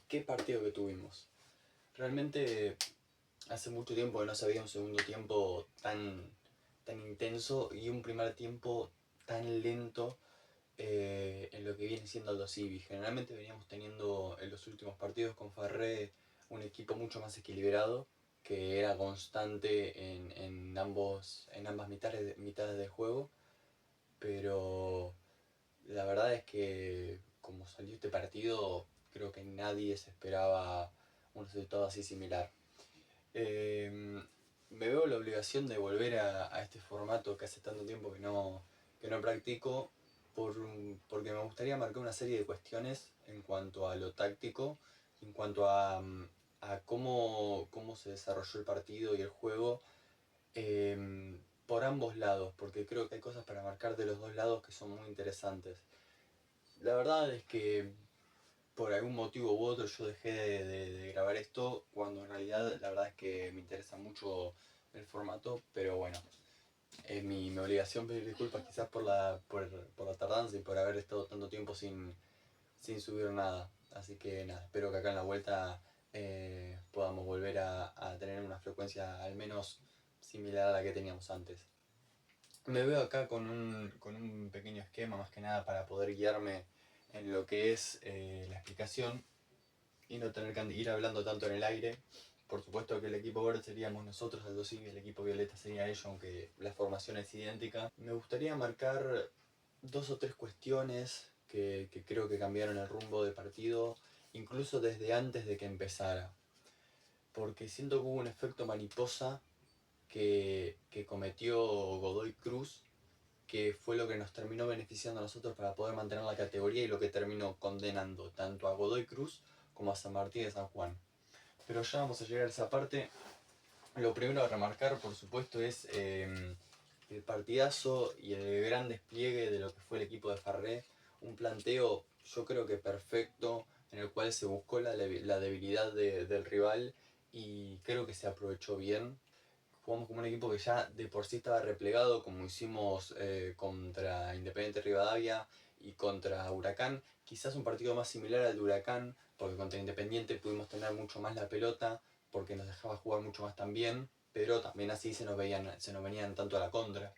qué partido que tuvimos. Realmente hace mucho tiempo que no se veía un segundo tiempo tan intenso y un primer tiempo tan lento en lo que viene siendo Aldo Civi. Generalmente veníamos teniendo en los últimos partidos con Farré un equipo mucho más equilibrado, que era constante en ambas mitades del juego, pero la verdad es que como salió este partido, creo que nadie se esperaba un resultado así similar. Me veo la obligación de volver a este formato que hace tanto tiempo que no practico, porque me gustaría marcar una serie de cuestiones en cuanto a lo táctico, en cuanto a cómo se desarrolló el partido y el juego por ambos lados, porque creo que hay cosas para marcar de los dos lados que son muy interesantes. La verdad es que por algún motivo u otro yo dejé de grabar esto, cuando en realidad la verdad es que me interesa mucho el formato, pero bueno, es mi obligación pedir disculpas quizás por la tardanza y por haber estado tanto tiempo sin subir nada. Así que nada, espero que acá en la vuelta podamos volver a tener una frecuencia al menos similar a la que teníamos antes. Me veo acá con un pequeño esquema más que nada para poder guiarme en lo que es la explicación y no tener que ir hablando tanto en el aire. Por supuesto que el equipo verde seríamos nosotros, Aldo Civi, y el equipo violeta sería ellos, aunque la formación es idéntica. Me gustaría marcar dos o tres cuestiones que creo que cambiaron el rumbo del partido, incluso desde antes de que empezara. Porque siento que hubo un efecto mariposa que cometió Godoy Cruz, que fue lo que nos terminó beneficiando a nosotros para poder mantener la categoría y lo que terminó condenando tanto a Godoy Cruz como a San Martín de San Juan. Pero ya vamos a llegar a esa parte. Lo primero a remarcar, por supuesto, es el partidazo y el gran despliegue de lo que fue el equipo de Farré. Un planteo, yo creo que perfecto, en el cual se buscó la debilidad del rival y creo que se aprovechó bien. Jugamos como un equipo que ya de por sí estaba replegado, como hicimos contra Independiente Rivadavia y contra Huracán. Quizás un partido más similar al de Huracán, porque contra Independiente pudimos tener mucho más la pelota, porque nos dejaba jugar mucho más también, pero también así se nos venían tanto a la contra.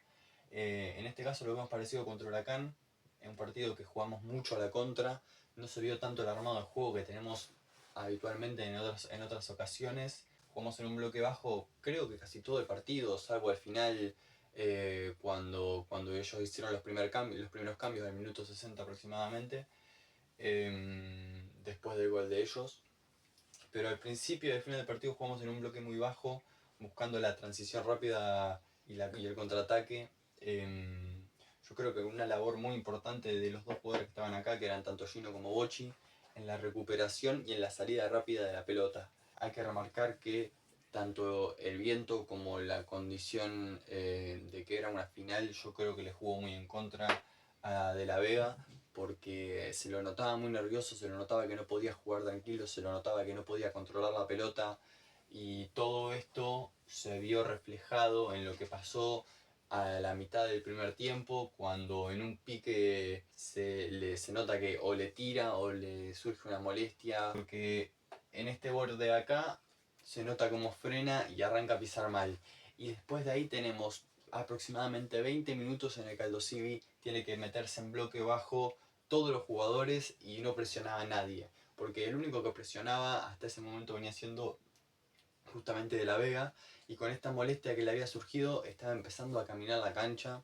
En este caso lo hemos parecido contra Huracán, en un partido que jugamos mucho a la contra, no se vio tanto el armado de juego que tenemos habitualmente en otras ocasiones. Jugamos en un bloque bajo, creo que casi todo el partido, salvo al final, cuando ellos hicieron los primeros cambios al minuto 60 aproximadamente, después del gol de ellos. Pero al principio y al final del partido jugamos en un bloque muy bajo, buscando la transición rápida y el contraataque. Yo creo que una labor muy importante de los dos jugadores que estaban acá, que eran tanto Gino como Bocci, en la recuperación y en la salida rápida de la pelota. Hay que remarcar que tanto el viento como la condición de que era una final, yo creo que le jugó muy en contra a De la Vega, porque se lo notaba muy nervioso, se lo notaba que no podía jugar tranquilo, se lo notaba que no podía controlar la pelota, y todo esto se vio reflejado en lo que pasó a la mitad del primer tiempo, cuando en un pique se nota que o le tira o le surge una molestia, porque en este borde de acá se nota como frena y arranca a pisar mal. Y después de ahí tenemos aproximadamente 20 minutos en el que Aldo Civi tiene que meterse en bloque bajo todos los jugadores y no presionaba a nadie. Porque el único que presionaba hasta ese momento venía siendo justamente De la Vega, y con esta molestia que le había surgido estaba empezando a caminar la cancha.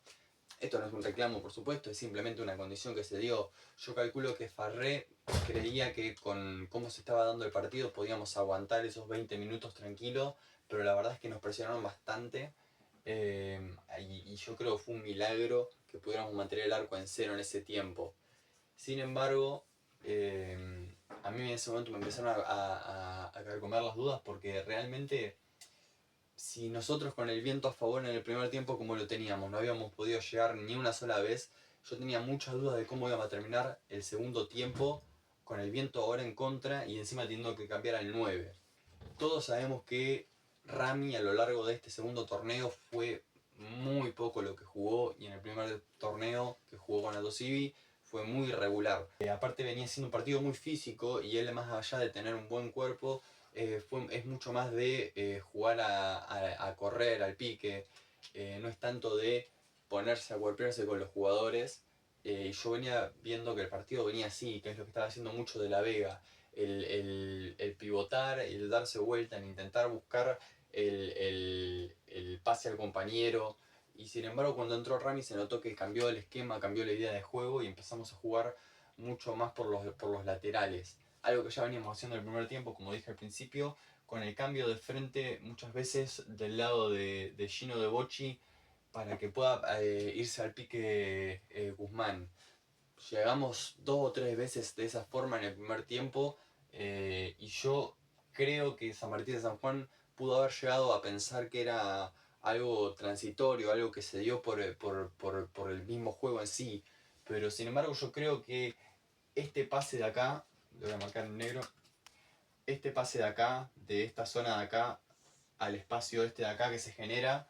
Esto no es un reclamo, por supuesto, es simplemente una condición que se dio. Yo calculo que Farré creía que con cómo se estaba dando el partido podíamos aguantar esos 20 minutos tranquilos, pero la verdad es que nos presionaron bastante, y yo creo que fue un milagro que pudiéramos mantener el arco en cero en ese tiempo. Sin embargo, a mí en ese momento me empezaron a carcomer las dudas, porque realmente si nosotros con el viento a favor en el primer tiempo como lo teníamos, no habíamos podido llegar ni una sola vez, yo tenía muchas dudas de cómo iba a terminar el segundo tiempo con el viento ahora en contra y encima teniendo que cambiar al 9. Todos sabemos que Rami a lo largo de este segundo torneo fue muy poco lo que jugó, y en el primer torneo que jugó con Aldo Civi fue muy irregular. Aparte venía siendo un partido muy físico y él, más allá de tener un buen cuerpo, es mucho más de jugar a correr, al pique, no es tanto de ponerse a golpearse con los jugadores. Y yo venía viendo que el partido venía así, que es lo que estaba haciendo mucho de la Vega, el pivotar, el darse vuelta, el intentar buscar el pase al compañero. Y sin embargo, cuando entró Rami se notó que cambió el esquema, cambió la idea de juego y empezamos a jugar mucho más por los laterales. Algo que ya veníamos haciendo en el primer tiempo, como dije al principio, con el cambio de frente muchas veces del lado de Gino de Bocci para que pueda irse al pique Guzmán. Llegamos 2 o 3 veces de esa forma en el primer tiempo y yo creo que San Martín de San Juan pudo haber llegado a pensar que era algo transitorio, algo que se dio por el mismo juego en sí. Pero sin embargo yo creo que este pase de acá, lo voy a marcar en negro, este pase de acá, de esta zona de acá al espacio este de acá que se genera,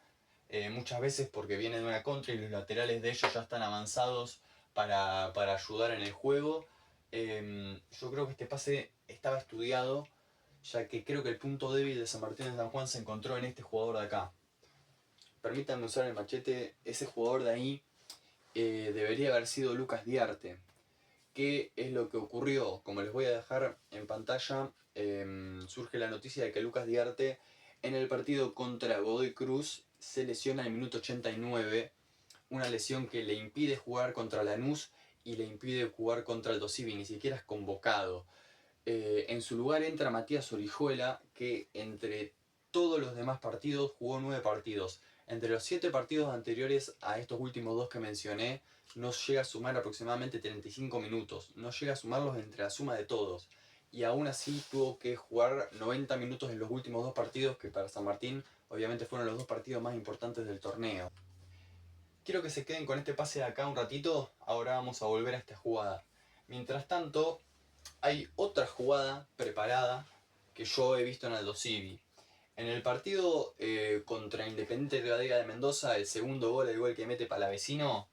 muchas veces porque viene de una contra y los laterales de ellos ya están avanzados para ayudar en el juego. Yo creo que este pase estaba estudiado, ya que creo que el punto débil de San Martín de San Juan se encontró en este jugador de acá. Permítanme usar el machete, ese jugador de ahí debería haber sido Lucas Diarte. ¿Qué es lo que ocurrió? Como les voy a dejar en pantalla, surge la noticia de que Lucas Diarte en el partido contra Godoy Cruz se lesiona en el minuto 89, una lesión que le impide jugar contra Lanús y le impide jugar contra el Dosivi, ni siquiera es convocado. En su lugar entra Matías Orihuela, que entre todos los demás partidos jugó 9 partidos. Entre los 7 partidos anteriores a estos últimos 2 que mencioné, no llega a sumar aproximadamente 35 minutos. No llega a sumarlos entre la suma de todos. Y aún así tuvo que jugar 90 minutos en los últimos 2 partidos, que para San Martín obviamente fueron los 2 partidos más importantes del torneo. Quiero que se queden con este pase de acá un ratito, ahora vamos a volver a esta jugada. Mientras tanto, hay otra jugada preparada que yo he visto en Aldo Civi. En el partido contra Independiente Rivadavia de Mendoza, el segundo gol, el gol que mete Palavecino,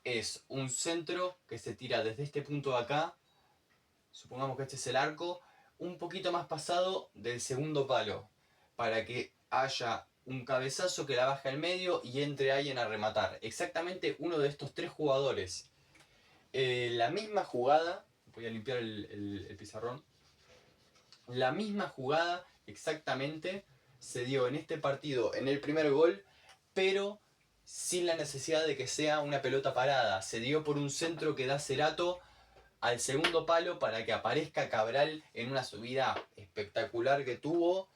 es un centro que se tira desde este punto de acá, supongamos que este es el arco, un poquito más pasado del segundo palo, para que haya un cabezazo que la baje al medio y entre alguien a rematar. Exactamente uno de estos 3 jugadores. La misma jugada, voy a limpiar el pizarrón, la misma jugada exactamente se dio en este partido, en el primer gol, pero sin la necesidad de que sea una pelota parada. Se dio por un centro que da Cerato al segundo palo para que aparezca Cabral en una subida espectacular que tuvo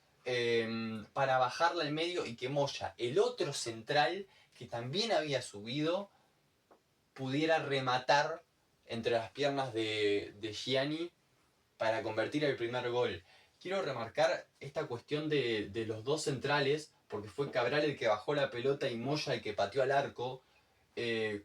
para bajarla al medio y que Moya, el otro central que también había subido, pudiera rematar entre las piernas de Gianni para convertir el primer gol. Quiero remarcar esta cuestión de los 2 centrales, porque fue Cabral el que bajó la pelota y Moya el que pateó al arco.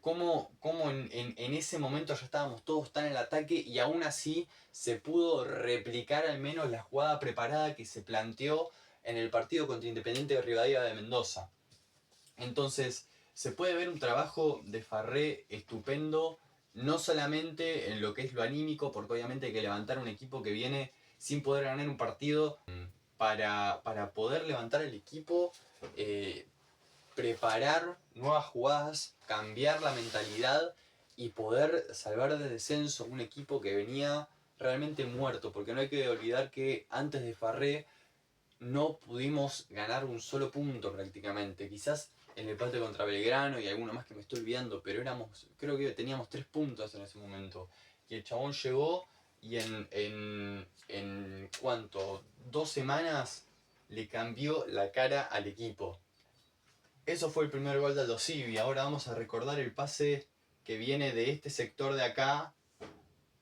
Cómo en ese momento ya estábamos todos tan en el ataque y aún así se pudo replicar al menos la jugada preparada que se planteó en el partido contra Independiente de Rivadavia de Mendoza. Entonces se puede ver un trabajo de Farré estupendo, no solamente en lo que es lo anímico, porque obviamente hay que levantar un equipo que viene sin poder ganar un partido, para poder levantar el equipo, preparar nuevas jugadas, cambiar la mentalidad y poder salvar de descenso un equipo que venía realmente muerto, porque no hay que olvidar que antes de Farré no pudimos ganar un solo punto prácticamente. Quizás el empate contra Belgrano y alguno más que me estoy olvidando, pero creo que teníamos 3 puntos en ese momento. Y el chabón llegó y en ¿cuánto? 2 semanas le cambió la cara al equipo. Eso fue el primer gol de Aldo Civi. Ahora vamos a recordar el pase que viene de este sector de acá,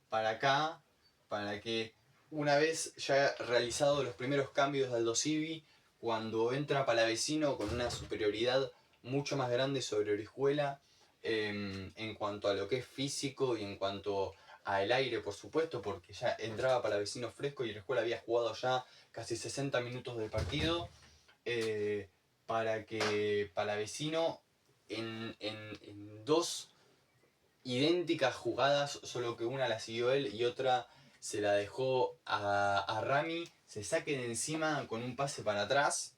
para que una vez ya realizado los primeros cambios de Aldo Civi, cuando entra Palavecino con una superioridad mucho más grande sobre Orihuela, en cuanto a lo que es físico y en cuanto al aire, por supuesto, porque ya entraba Palavecino fresco y Orihuela había jugado ya casi 60 minutos del partido, para que Palavecino en 2 idénticas jugadas, solo que una la siguió él y otra se la dejó a Rami, se saque de encima con un pase para atrás,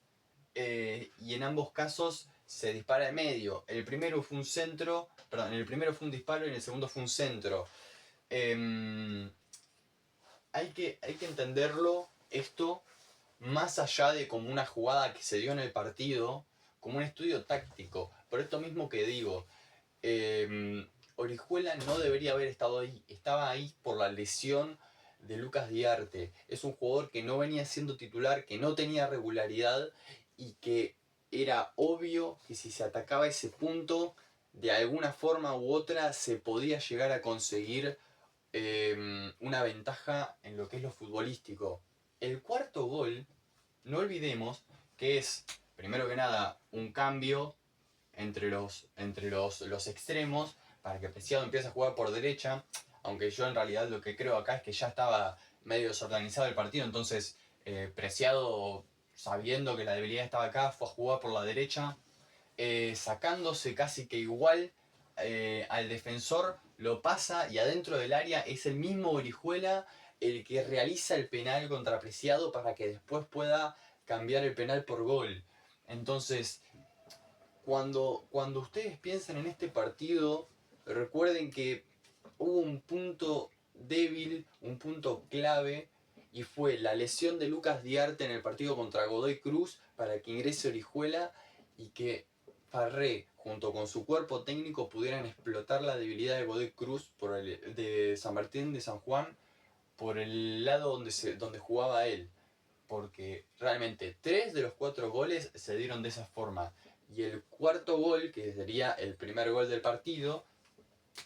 y en ambos casos se dispara de medio. El primero fue un centro, perdón, el primero fue un disparo y en el segundo fue un centro. Eh, hay que entenderlo esto más allá de como una jugada que se dio en el partido, como un estudio táctico. Por esto mismo que digo, Orihuela no debería haber estado ahí, estaba ahí por la lesión de Lucas Diarte. Es un jugador que no venía siendo titular, que no tenía regularidad y que era obvio que si se atacaba ese punto, de alguna forma u otra se podía llegar a conseguir una ventaja en lo que es lo futbolístico. El cuarto gol, no olvidemos que es, primero que nada, un cambio entre los extremos para que Preciado empiece a jugar por derecha, aunque yo en realidad lo que creo acá es que ya estaba medio desorganizado el partido, entonces Preciado, sabiendo que la debilidad estaba acá, fue a jugar por la derecha, sacándose casi que igual al defensor, lo pasa y adentro del área es el mismo Orihuela el que realiza el penal contra Preciado para que después pueda cambiar el penal por gol. Entonces, cuando ustedes piensan en este partido, recuerden que hubo un punto débil, un punto clave, y fue la lesión de Lucas Diarte en el partido contra Godoy Cruz para que ingrese Orihuela y que Farré, junto con su cuerpo técnico, pudieran explotar la debilidad de Godoy Cruz de San Martín de San Juan por el lado donde jugaba él, porque realmente 3 de los 4 goles se dieron de esa forma. Y el cuarto gol, que sería el primer gol del partido,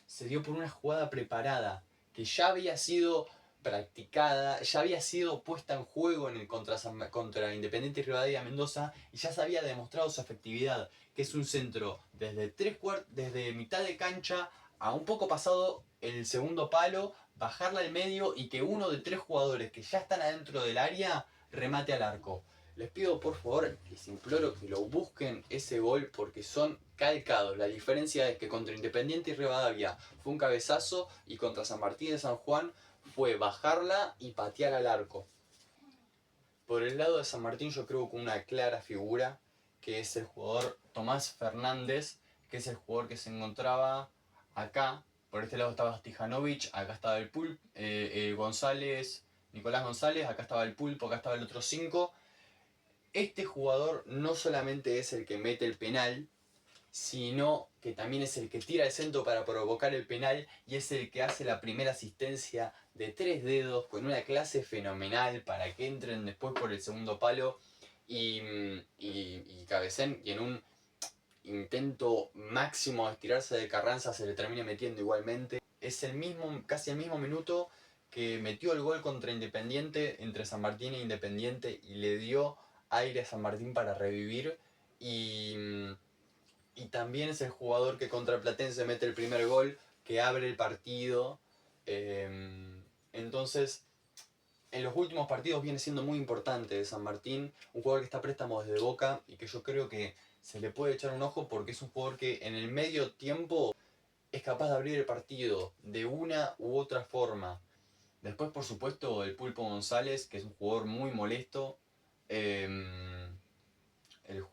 se dio por una jugada preparada, que ya había sido practicada, ya había sido puesta en juego en el contra Independiente y Rivadavia Mendoza y ya se había demostrado su efectividad, que es un centro desde mitad de cancha a un poco pasado el segundo palo, bajarla al medio y que uno de 3 jugadores que ya están adentro del área remate al arco. Les pido por favor, les imploro que lo busquen ese gol porque son calcados. La diferencia es que contra Independiente y Rivadavia fue un cabezazo y contra San Martín de San Juan fue bajarla y patear al arco. Por el lado de San Martín yo creo que una clara figura, que es el jugador Tomás Fernández, que es el jugador que se encontraba acá. Por este lado estaba Stijanovic, acá estaba el Pulp, González, Nicolás González, acá estaba el Pulpo, acá estaba el otro 5. Este jugador no solamente es el que mete el penal, sino que también es el que tira el centro para provocar el penal y es el que hace la primera asistencia de 3 dedos con una clase fenomenal para que entren después por el segundo palo y cabecen, y en un intento máximo de estirarse de Carranza se le termina metiendo igualmente. Es el mismo, casi el mismo minuto que metió el gol contra Independiente, entre San Martín e Independiente, y le dio aire a San Martín para revivir. Y también es el jugador que contra Platense mete el primer gol, que abre el partido. Entonces, en los últimos partidos viene siendo muy importante de San Martín, un jugador que está a préstamo desde Boca y que yo creo que se le puede echar un ojo porque es un jugador que en el medio tiempo es capaz de abrir el partido de una u otra forma. Después, por supuesto, el Pulpo González, que es un jugador muy molesto, el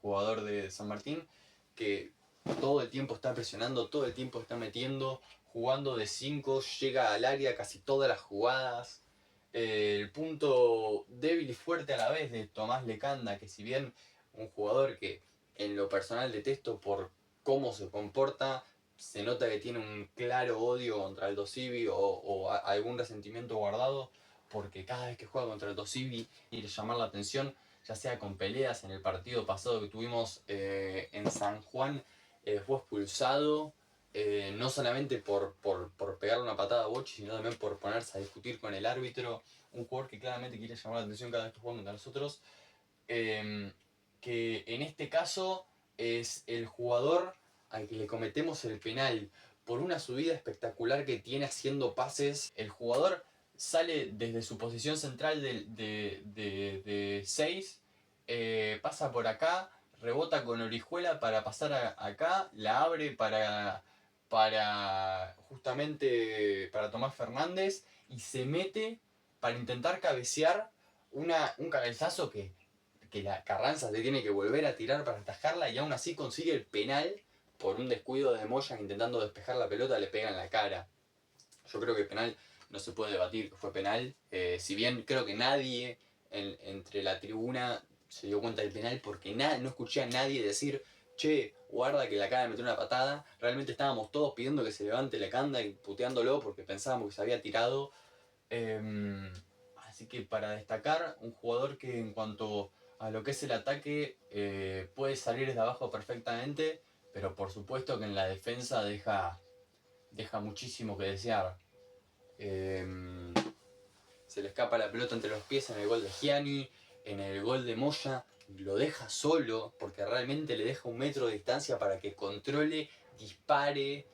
jugador de San Martín, que todo el tiempo está presionando, todo el tiempo está metiendo, jugando de 5, llega al área casi todas las jugadas. El punto débil y fuerte a la vez de Tomás Lecanda, que si bien un jugador que en lo personal detesto por cómo se comporta, se nota que tiene un claro odio contra Aldo Civi o algún resentimiento guardado, porque cada vez que juega contra Aldo Civi quiere llamar la atención, ya sea con peleas. En el partido pasado que tuvimos en San Juan, fue expulsado, no solamente por pegarle una patada a Bochi, sino también por ponerse a discutir con el árbitro. Un jugador que claramente quiere llamar la atención cada vez que juega contra nosotros. Que en este caso es el jugador al que le cometemos el penal por una subida espectacular que tiene haciendo pases. El jugador sale desde su posición central de 6, pasa por acá, rebota con Orihuela para pasar acá, la abre para justamente para Tomás Fernández y se mete para intentar cabecear un cabezazo que la Carranza se tiene que volver a tirar para atajarla y aún así consigue el penal por un descuido de Moya que intentando despejar la pelota le pega en la cara. Yo creo que el penal no se puede debatir que fue penal, si bien creo que nadie entre la tribuna se dio cuenta del penal porque no escuché a nadie decir che, guarda que le acaba de meter una patada. Realmente estábamos todos pidiendo que se levante la canda y puteándolo porque pensábamos que se había tirado. Así que para destacar, un jugador que en cuanto a lo que es el ataque puede salir desde abajo perfectamente, pero por supuesto que en la defensa deja muchísimo que desear. Se le escapa la pelota entre los pies en el gol de Gianni, en el gol de Moya, lo deja solo, porque realmente le deja 1 metro de distancia para que controle, dispare,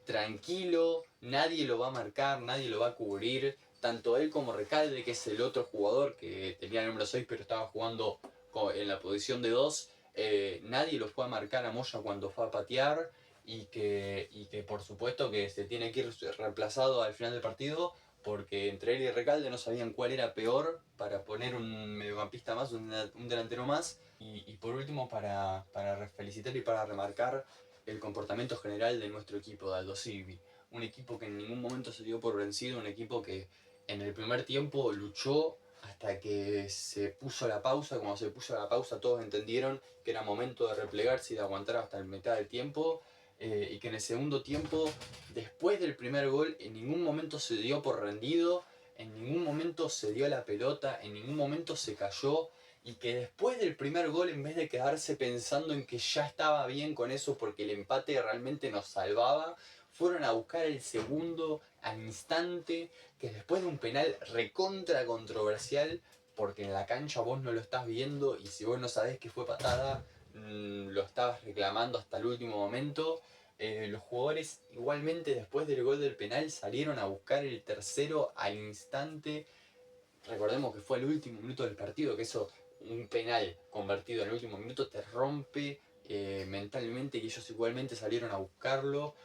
tranquilo, nadie lo va a marcar, nadie lo va a cubrir, tanto él como Recalde, que es el otro jugador que tenía el número 6 pero estaba jugando en la posición de 2, nadie lo fue a marcar a Moya cuando fue a patear y que por supuesto que se tiene que ir reemplazado al final del partido porque entre él y Recalde no sabían cuál era peor para poner un mediocampista más, un delantero más. Y por último, para felicitar y para remarcar el comportamiento general de nuestro equipo de Aldo Civi. Un equipo que en ningún momento se dio por vencido, un equipo que en el primer tiempo luchó hasta que se puso la pausa. Cuando se puso la pausa todos entendieron que era momento de replegarse y de aguantar hasta la mitad del tiempo. Y que en el segundo tiempo, después del primer gol, en ningún momento se dio por rendido, en ningún momento se dio la pelota, en ningún momento se cayó, y que después del primer gol, en vez de quedarse pensando en que ya estaba bien con eso porque el empate realmente nos salvaba, fueron a buscar el segundo al instante, que después de un penal recontra controversial, porque en la cancha vos no lo estás viendo y si vos no sabés que fue patada, lo estabas reclamando hasta el último momento. Los jugadores igualmente después del gol del penal salieron a buscar el tercero al instante. Recordemos que fue el último minuto del partido, que eso, un penal convertido en el último minuto te rompe mentalmente y ellos igualmente salieron a buscarlo.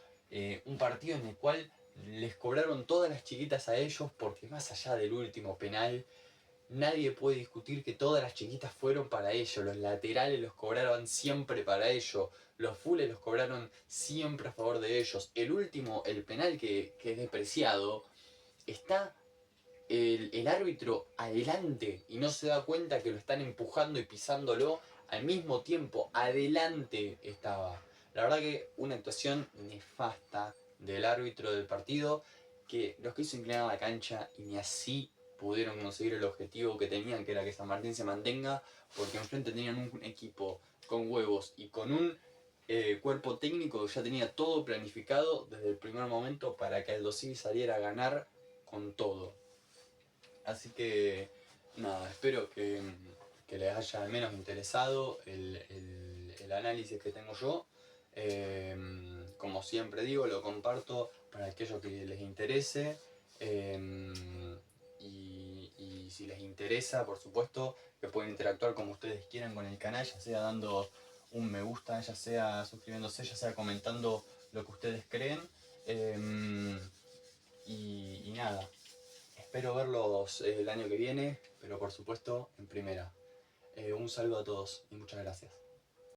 Un partido en el cual les cobraron todas las chiquitas a ellos porque más allá del último penal, nadie puede discutir que todas las chiquitas fueron para ellos, los laterales los cobraron siempre para ellos, los fulles los cobraron siempre a favor de ellos. El último, el penal que es despreciado, está el árbitro adelante y no se da cuenta que lo están empujando y pisándolo al mismo tiempo. Adelante estaba. La verdad que una actuación nefasta del árbitro del partido que los quiso inclinar a la cancha y ni así pudieron conseguir el objetivo que tenían, que era que San Martín se mantenga, porque enfrente tenían un equipo con huevos y con un cuerpo técnico que ya tenía todo planificado desde el primer momento para que Aldo Civi saliera a ganar con todo. Así que nada, espero que les haya al menos interesado el análisis que tengo yo. Como siempre digo, lo comparto para aquellos que les interese. Y si les interesa, por supuesto, que pueden interactuar como ustedes quieran con el canal, ya sea dando un me gusta, ya sea suscribiéndose, ya sea comentando lo que ustedes creen. Y nada, espero verlos el año que viene, pero por supuesto en primera. Un saludo a todos y muchas gracias.